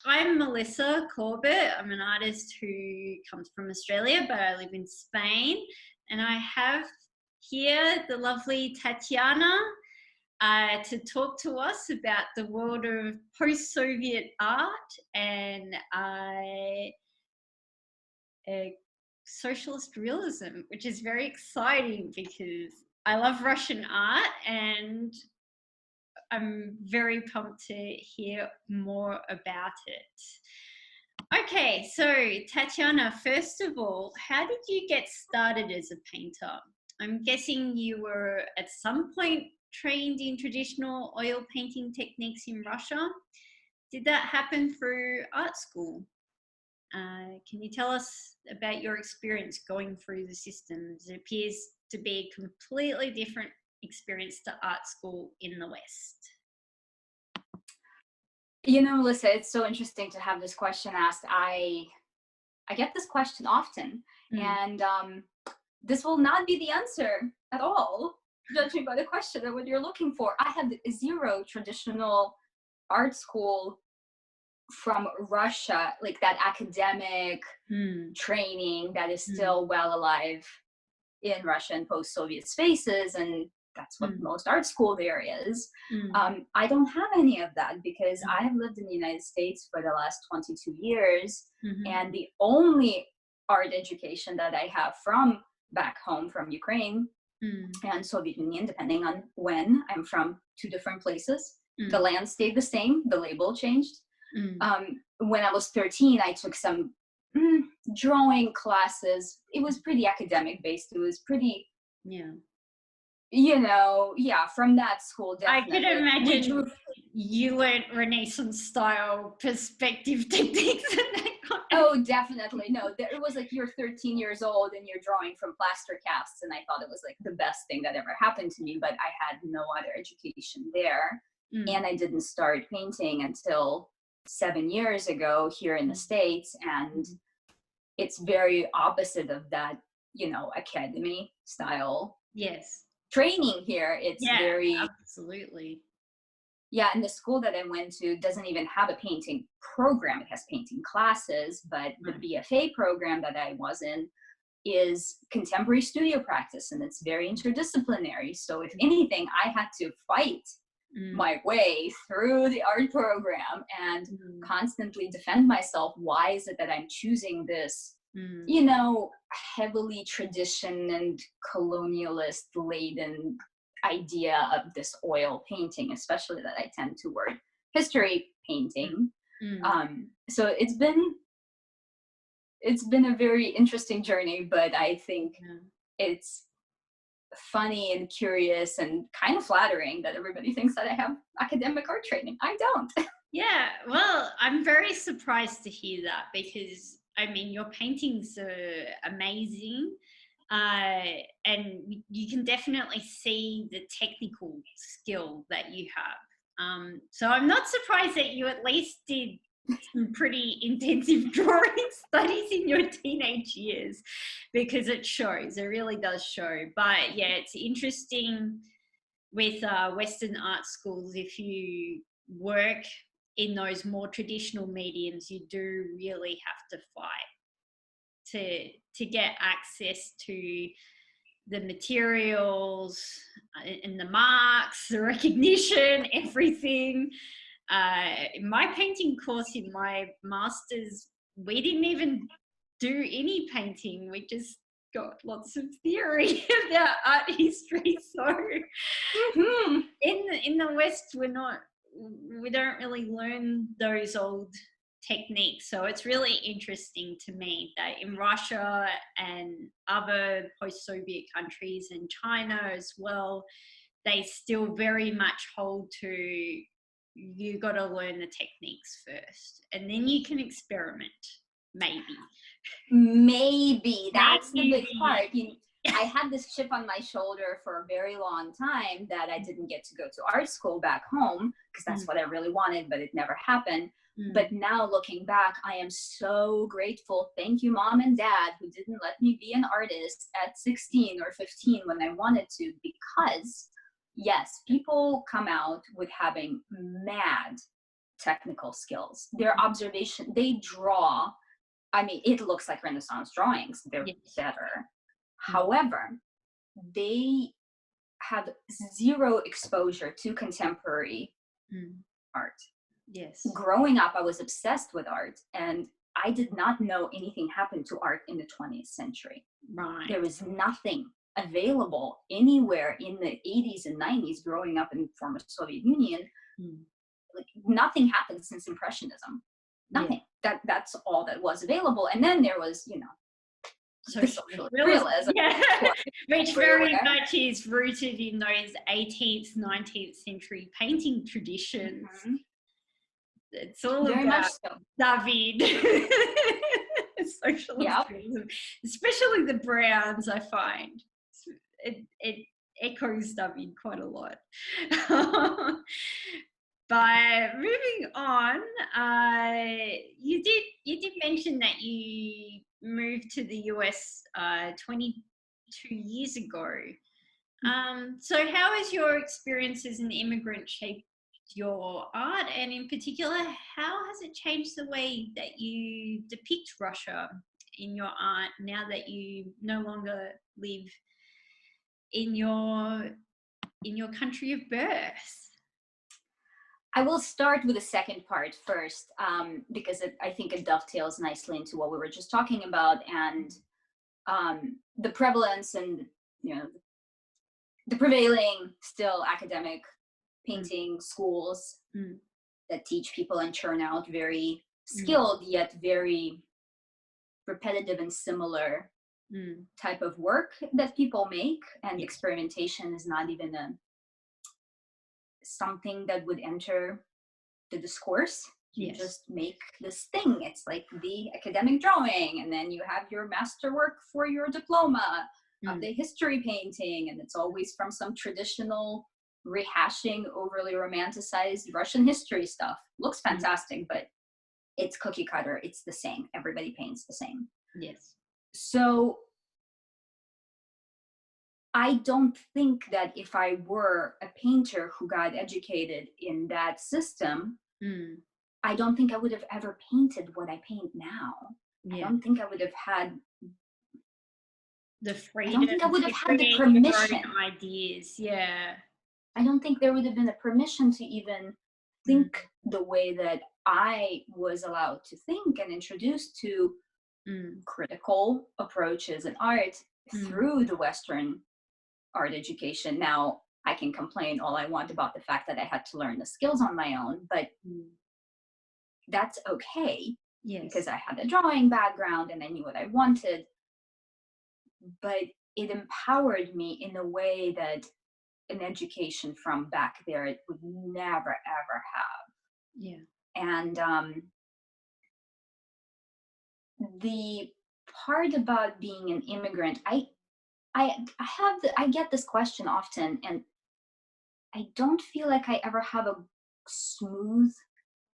I'm Melissa Corbett. I'm an artist who comes from Australia, but I live in Spain. And I have here the lovely Tatyana to talk to us about the world of post-Soviet art and socialist realism, which is very exciting because I love Russian art and I'm very pumped to hear more about it. Okay, so Tatyana, first of all, how did you get started as a painter? I'm guessing you were at some point trained in traditional oil painting techniques in Russia. Did that happen through art school? Can you tell us about your experience going through the systems? It appears to be a completely different experience to art school in the West. You know, Melissa, it's so interesting to have this question asked. I get this question often, and this will not be the answer at all, judging by the question and what you're looking for. I had zero traditional art school from Russia, like that academic training that is still well alive in Russian post-Soviet spaces, and that's what most art school there is. I don't have any of that because I have lived in the United States for the last 22 years, and the only art education that I have from back home, from Ukraine and Soviet Union, depending on when I'm from, two different places. The land stayed the same, the label changed. When I was 13, I took some drawing classes. It was pretty academic based. It was pretty, you know, from that school, definitely. I could imagine you learned Renaissance style perspective techniques. Oh, definitely. No, it was like you're 13 years old and you're drawing from plaster casts, and I thought it was like the best thing that ever happened to me, but I had no other education there. And I didn't start painting until 7 years ago here in the States, and it's very opposite of that, you know, academy style training here. It's very absolutely. And the school that I went to doesn't even have a painting program. It has painting classes, but the BFA program that I was in is contemporary studio practice, and it's very interdisciplinary. So if anything, I had to fight my way through the art program and constantly defend myself. Why is it that I'm choosing this, you know, heavily tradition and colonialist laden idea of this oil painting, especially that I tend toward history painting. So it's been a very interesting journey, but I think it's funny and curious and kind of flattering that everybody thinks that I have academic art training. I don't. Yeah, well, I'm very surprised to hear that because, I mean, your paintings are amazing. And you can definitely see the technical skill that you have. So I'm not surprised that you at least did some pretty intensive drawing studies in your teenage years, because it shows, it really does show. But yeah, it's interesting with Western art schools, if you work in those more traditional mediums, you do really have to fight to get access to the materials and the marks, the recognition, everything. In my painting course in my master's, we didn't even do any painting. We just got lots of theory about art history. So in the West, we don't really learn those old techniques. So it's really interesting to me that in Russia and other post-Soviet countries and China as well, they still very much hold to, you got to learn the techniques first and then you can experiment. Maybe that's the big part. I had this chip on my shoulder for a very long time that I didn't get to go to art school back home because that's what I really wanted, but it never happened. But now looking back, I am so grateful. Thank you, Mom and Dad, who didn't let me be an artist at 16 or 15 when I wanted to, because yes, people come out with having mad technical skills. Their observation, they draw, I mean, it looks like Renaissance drawings. They're better. However, they have zero exposure to contemporary art. Yes. Growing up, I was obsessed with art, and I did not know anything happened to art in the 20th century. Right. There was nothing available anywhere in the 80s and 90s growing up in the former Soviet Union. Like, nothing happened since Impressionism. Nothing. That's all that was available. And then there was, you know, Socialist realism. Yeah. Which very much is rooted in those 18th, 19th century painting traditions. It's all very about much so. David. Socialist realism. Especially the browns, I find. It echoes David quite a lot. But moving on, you did mention that you moved to the US 22 years ago. So how has your experience as an immigrant shaped your art, and in particular, how has it changed the way that you depict Russia in your art now that you no longer live in your country of birth? I will start with the second part first, because I think it dovetails nicely into what we were just talking about, and the prevalence and, you know, the prevailing still academic painting schools that teach people and churn out very skilled yet very repetitive and similar type of work that people make, and experimentation is not even something that would enter the discourse. You just make this thing. It's like the academic drawing, and then you have your masterwork for your diploma of the history painting, and it's always from some traditional rehashing overly romanticized Russian history stuff. Looks fantastic, but it's cookie cutter. It's the same. Everybody paints the same. Yes. So I don't think that if I were a painter who got educated in that system, I don't think I would have ever painted what I paint now. I don't think I would have had the freedom. I don't think I would have had the permission. Ideas, I don't think there would have been a permission to even think the way that I was allowed to think and introduced to critical approaches in art through the Western art education. Now, I can complain all I want about the fact that I had to learn the skills on my own, but that's okay because I had a drawing background and I knew what I wanted. But it empowered me in a way that an education from back there it would never ever have. And the part about being an immigrant, I get this question often, and I don't feel like I ever have a smooth,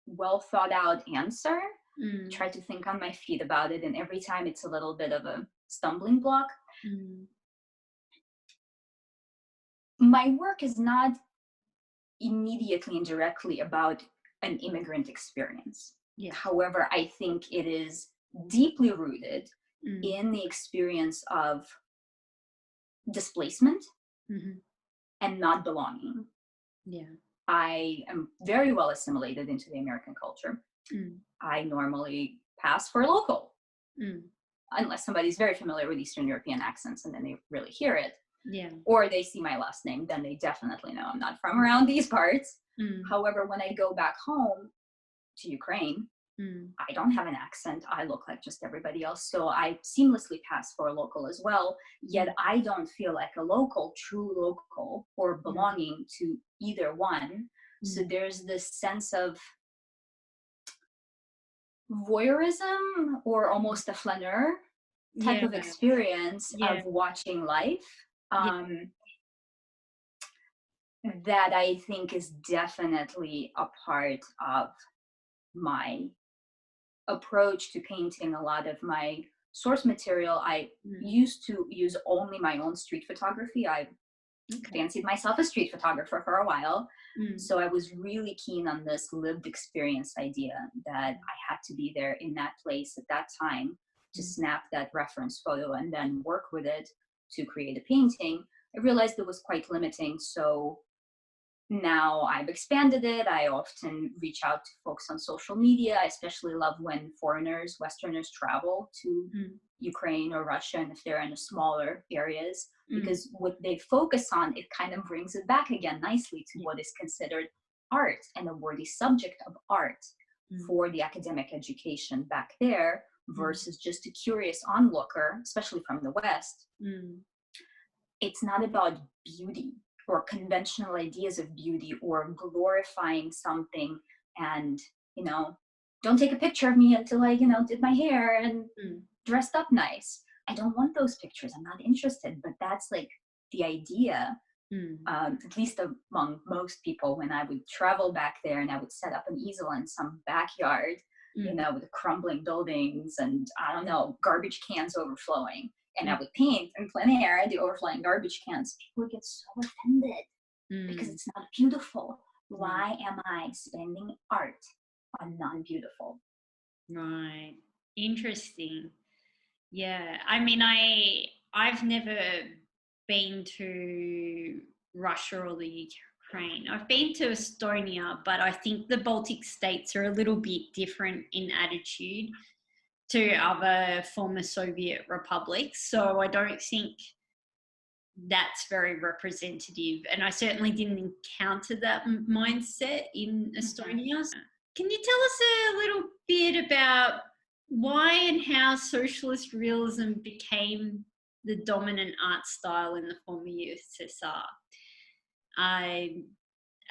well thought out answer. I try to think on my feet about it, and every time it's a little bit of a stumbling block. My work is not immediately and directly about an immigrant experience. However, I think it is deeply rooted in the experience of displacement and not belonging. I am very well assimilated into the American culture. I normally pass for a local, unless somebody's very familiar with Eastern European accents and then they really hear it. Or they see my last name, then they definitely know I'm not from around these parts. However, when I go back home to Ukraine, I don't have an accent. I look like just everybody else. So I seamlessly pass for a local as well. Yet I don't feel like a local, true local, or belonging to either one. So there's this sense of voyeurism or almost a flaneur type of experience of watching life. That I think is definitely a part of my approach to painting. A lot of my source material, I used to use only my own street photography. I Okay. Fancied myself a street photographer for a while. Mm. So I was really keen on this lived experience idea that I had to be there in that place at that time to snap that reference photo and then work with it to create a painting. I realized it was quite limiting. So now I've expanded it. I often reach out to folks on social media. I especially love when foreigners, Westerners travel to Ukraine or Russia, and if they're in the smaller areas, because what they focus on, it kind of brings it back again nicely to what is considered art and a worthy subject of art for the academic education back there versus just a curious onlooker, especially from the West. It's not about beauty or conventional ideas of beauty or glorifying something and, don't take a picture of me until I, did my hair and dressed up nice. I don't want those pictures. I'm not interested. But that's like the idea, at least among most people, when I would travel back there and I would set up an easel in some backyard, with crumbling buildings and, I don't know, garbage cans overflowing. And I would paint in plein air the overflowing garbage cans. People would get so offended because it's not beautiful. Why am I spending art on non-beautiful? Right. Interesting. Yeah. I mean, I've never been to Russia or the Ukraine. I've been to Estonia, but I think the Baltic states are a little bit different in attitude to other former Soviet republics. So I don't think that's very representative. And I certainly didn't encounter that mindset in Estonia. Can you tell us a little bit about why and how socialist realism became the dominant art style in the former USSR?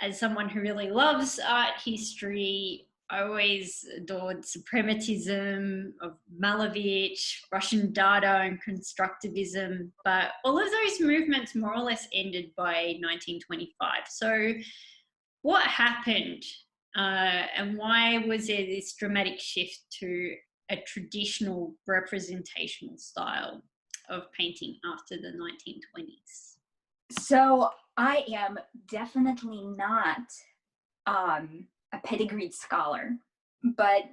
As someone who really loves art history, I always adored suprematism of Malevich, Russian Dada and constructivism, but all of those movements more or less ended by 1925. So what happened and why was there this dramatic shift to a traditional representational style of painting after the 1920s? So I am definitely not a pedigreed scholar, but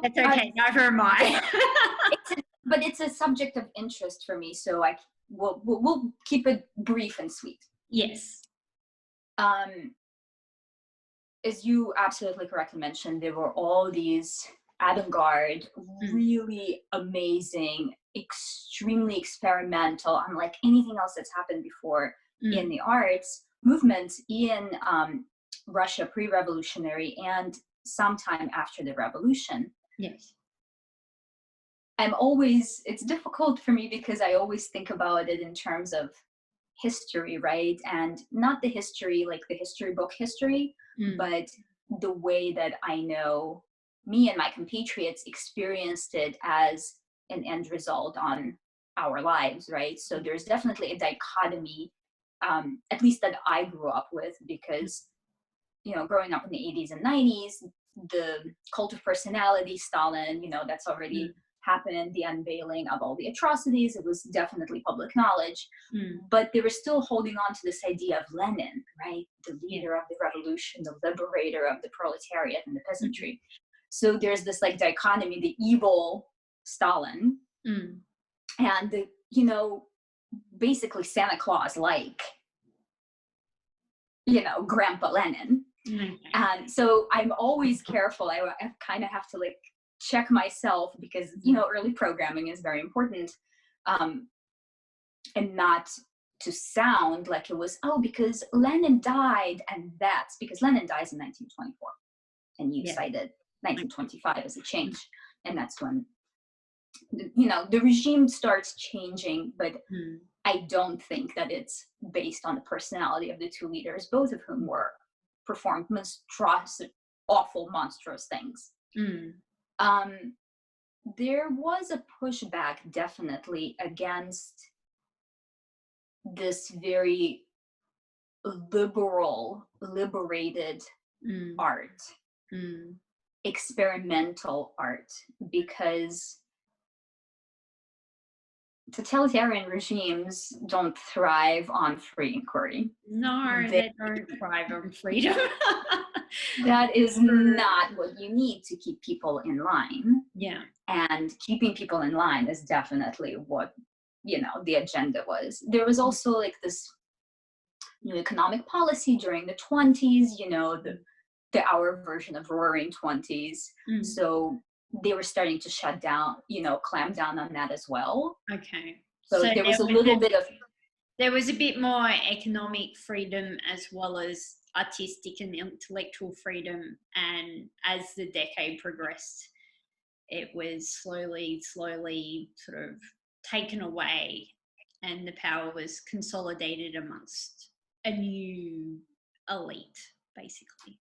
that's okay. Neither am I. But it's a subject of interest for me, so we'll keep it brief and sweet. Yes. As you absolutely correctly mentioned, there were all these avant-garde, really amazing, extremely experimental, unlike anything else that's happened before in the arts movements in Russia pre-revolutionary and sometime after the revolution. Yes. It's difficult for me because I always think about it in terms of history, right? And not the history, like the history book history, but the way that I know me and my compatriots experienced it as an end result on our lives, right? So there's definitely a dichotomy, at least that I grew up with, because, growing up in the 80s and 90s, the cult of personality, Stalin, that's already happened, the unveiling of all the atrocities, it was definitely public knowledge. But they were still holding on to this idea of Lenin, right? The leader of the revolution, the liberator of the proletariat and the peasantry. So there's this like dichotomy, the evil Stalin and the, basically Santa Claus, like, Grandpa Lenin. And so I'm always careful. I kind of have to like check myself because, early programming is very important. And not to sound like it was, because Lenin died, and that's because Lenin dies in 1924. And you cited 1925 as a change. And that's when, the regime starts changing, but I don't think that it's based on the personality of the two leaders, both of whom performed awful, monstrous things. There was a pushback definitely against this very liberated art, experimental art, because totalitarian regimes don't thrive on free inquiry. No, they don't thrive on freedom. That is not what you need to keep people in line. Yeah. And keeping people in line is definitely what, you know, the agenda was. There was also like this new economic policy during the 20s, you know, our version of Roaring 20s. So they were starting to shut down, you know, clamp down on that as well. Okay. So there was a little bit of... There was a bit more economic freedom as well as artistic and intellectual freedom. And as the decade progressed, it was slowly sort of taken away, and the power was consolidated amongst a new elite, basically.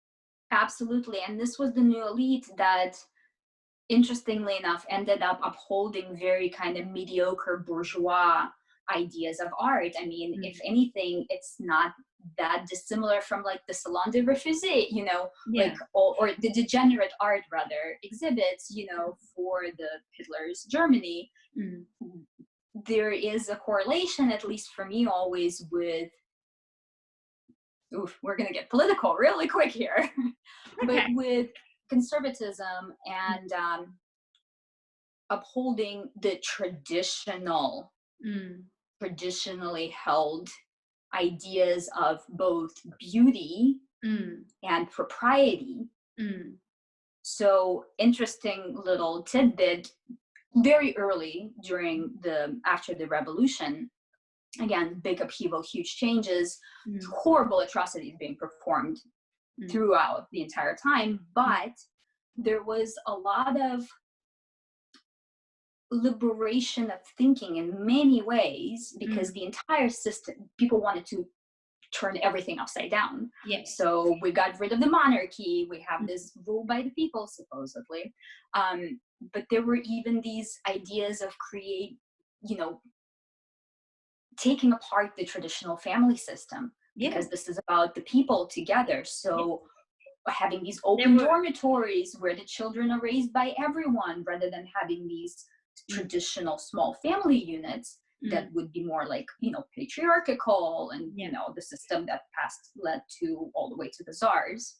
Absolutely. And this was the new elite that, interestingly enough, ended up upholding very kind of mediocre bourgeois ideas of art. I mean, if anything, it's not that dissimilar from like the Salon de Refusé, you know, like, or the degenerate art rather exhibits, you know, for the Hitler's Germany. There is a correlation, at least for me, always with, we're going to get political really quick here, but with conservatism and upholding the traditionally held ideas of both beauty and propriety. So, interesting little tidbit, very early after the revolution, again, big upheaval, huge changes, horrible atrocities being performed throughout the entire time, but there was a lot of liberation of thinking in many ways, because the entire system, people wanted to turn everything upside down. So we got rid of the monarchy, we have this rule by the people, supposedly, but there were even these ideas of taking apart the traditional family system, because this is about the people together. So having these open dormitories where the children are raised by everyone, rather than having these traditional small family units that would be more like, you know, patriarchal and, you know, the system that led to all the way to the czars.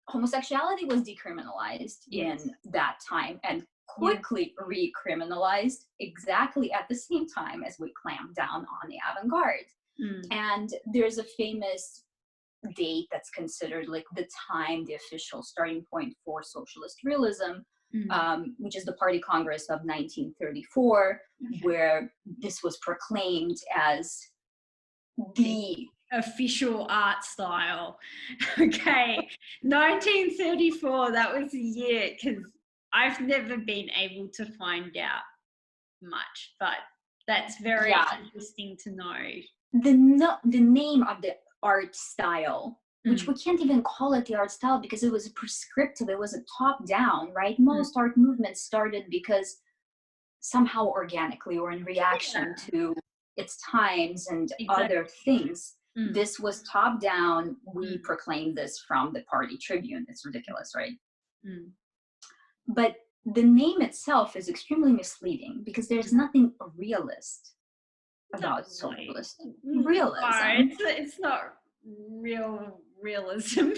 Homosexuality was decriminalized in that time and quickly recriminalized exactly at the same time as we clamped down on the avant-garde. And there's a famous date that's considered like the official starting point for socialist realism, which is the Party Congress of 1934, where this was proclaimed as the official art style. 1934, that was the year, because I've never been able to find out much, but that's very interesting to know. The name of the art style, which we can't even call it the art style because it was prescriptive, it was a top down, right? Most art movements started because somehow organically or in reaction to its times and other things. This was top down. We proclaimed this from the party tribune. It's ridiculous, right? But the name itself is extremely misleading because there's nothing realist about socialist realism. It's not realism.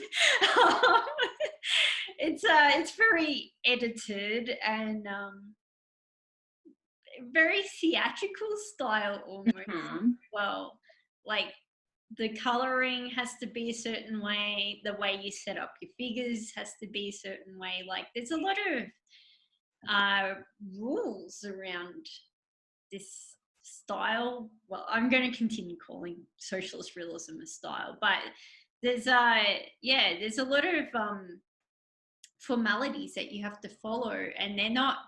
It's very edited and very theatrical style almost. Well, like the coloring has to be a certain way, the way you set up your figures has to be a certain way. Like there's a lot of rules around this style. Well, I'm going to continue calling socialist realism a style, but there's there's a lot of formalities that you have to follow, and they're not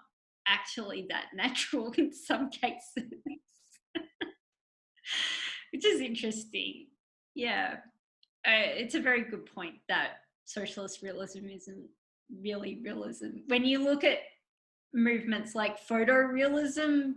actually that natural in some cases. Which is interesting. It's a very good point that socialist realism isn't really realism. When you look at movements like photorealism,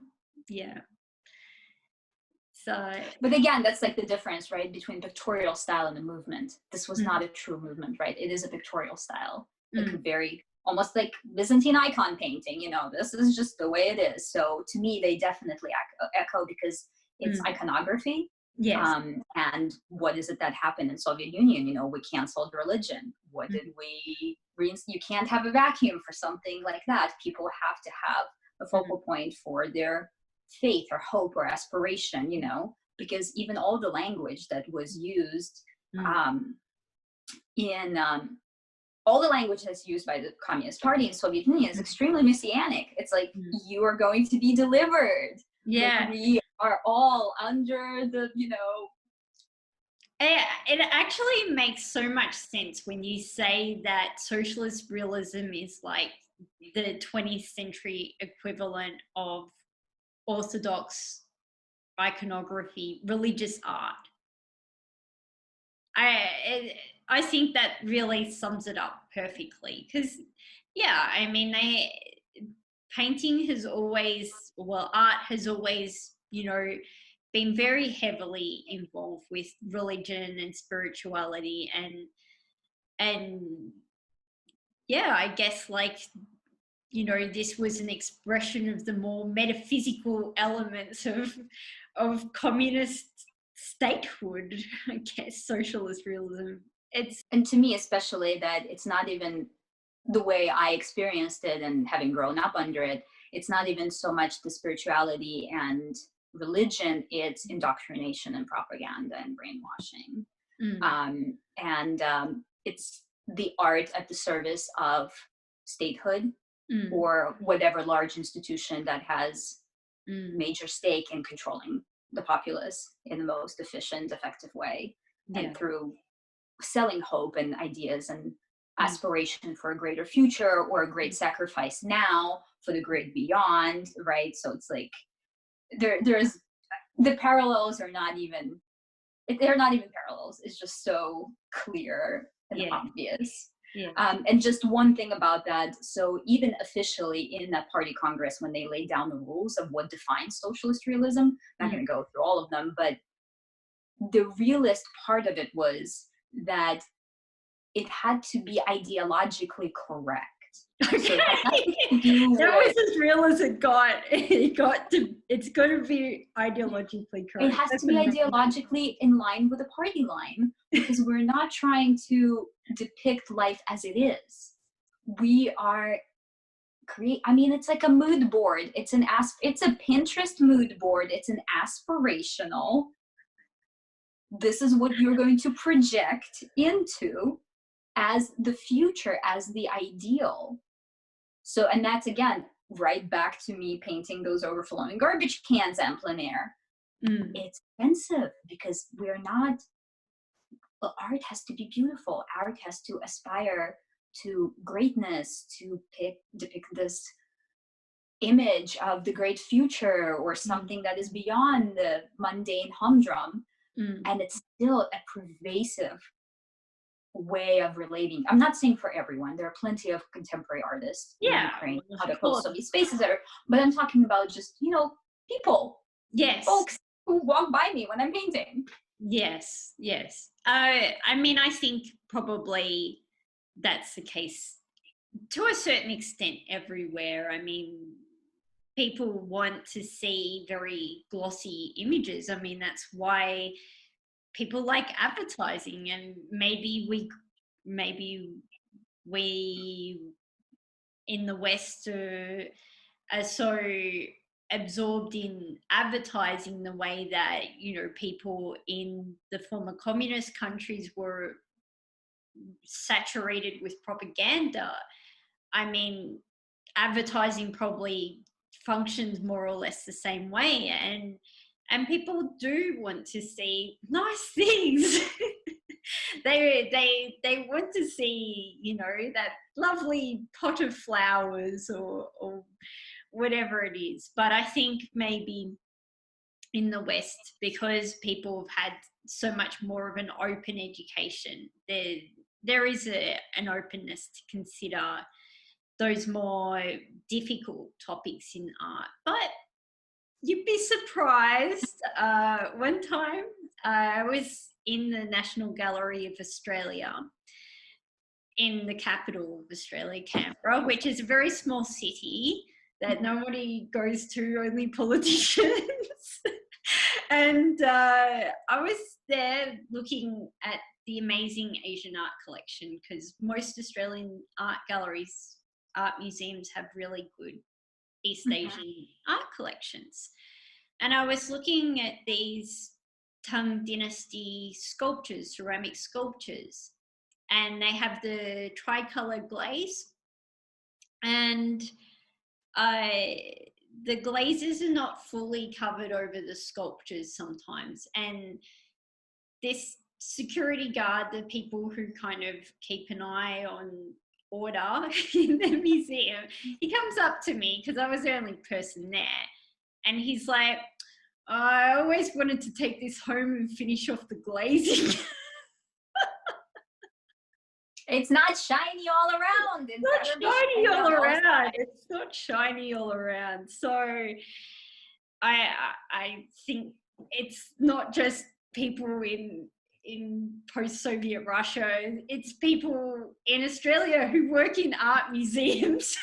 but again, that's like the difference, right, between pictorial style and a movement. This was not a true movement, right? It is a pictorial style, like very almost like Byzantine icon painting, you know, this is just the way it is. So to me, they definitely echo because it's iconography. Yes. And what is it that happened in Soviet Union? You know, we canceled religion. What did we, you can't have a vacuum for something like that. People have to have a focal point for their faith or hope or aspiration, you know, because even all the language that was used in all the language that's used by the Communist Party in Soviet Union is extremely messianic. It's like, you are going to be delivered. Yeah. Like, we are all under the, you know. It actually makes so much sense when you say that socialist realism is like the 20th century equivalent of Orthodox iconography, religious art. I think that really sums it up perfectly, because yeah, I mean, painting has always, well, art has always, you know, been very heavily involved with religion and spirituality, and yeah, I guess, like, you know, this was an expression of the more metaphysical elements of communist statehood, I guess, socialist realism. And to me, especially, that it's not even the way I experienced it and having grown up under it, it's not even so much the spirituality and religion, it's indoctrination and propaganda and brainwashing. It's the art at the service of statehood or whatever large institution that has major stake in controlling the populace in the most efficient, effective way, and through selling hope and ideas and aspiration for a greater future, or a great sacrifice now for the great beyond, right? So it's like there's the parallels are not even, they're not even parallels. It's just so clear and obvious. And just one thing about that, so even officially in that party congress, when they laid down the rules of what defines socialist realism, I'm not going to go through all of them, but the realist part of it was that it had to be ideologically correct. Okay. So that was as real as it got. It's got to be ideologically correct. It has to be ideologically in line with the party line, because we're not trying to depict life as it is. We are I mean, it's like a mood board. It's a Pinterest mood board. It's an aspirational. This is what you're going to project into as the future, as the ideal. So, and that's again, right back to me painting those overflowing garbage cans en plein air. It's expensive because art has to be beautiful. Art has to aspire to greatness, to depict this image of the great future or something that is beyond the mundane humdrum. And it's still a pervasive way of relating. I'm not saying for everyone. There are plenty of contemporary artists in Ukraine, other post-Soviet spaces but I'm talking about just, you know, people. Yes. Folks who walk by me when I'm painting. Yes. I mean, I think probably that's the case to a certain extent everywhere. I mean, people want to see very glossy images. I mean, that's why people like advertising, and maybe we in the West are so absorbed in advertising the way that, you know, people in the former communist countries were saturated with propaganda. I mean, advertising probably functions more or less the same way, and people do want to see nice things. they want to see, you know, that lovely pot of flowers or whatever it is. But I think maybe in the West, because people have had so much more of an open education, there is an openness to consider those more difficult topics in art. But you'd be surprised. One time I was in the National Gallery of Australia in the capital of Australia, Canberra, which is a very small city that nobody goes to, only politicians. And I was there looking at the amazing Asian art collection, because most Australian art galleries, art museums have really good East Asian art collections. And I was looking at these Tang Dynasty sculptures, ceramic sculptures, and they have the tricolour glaze, and the glazes are not fully covered over the sculptures sometimes. And this security guard, the people who kind of keep an eye on order in the museum, he comes up to me, because I was the only person there, and he's like, I always wanted to take this home and finish off the glazing. It's not shiny all around. It's not shiny all around. It's not shiny all around. So I think it's not just people in post-Soviet Russia. It's people in Australia who work in art museums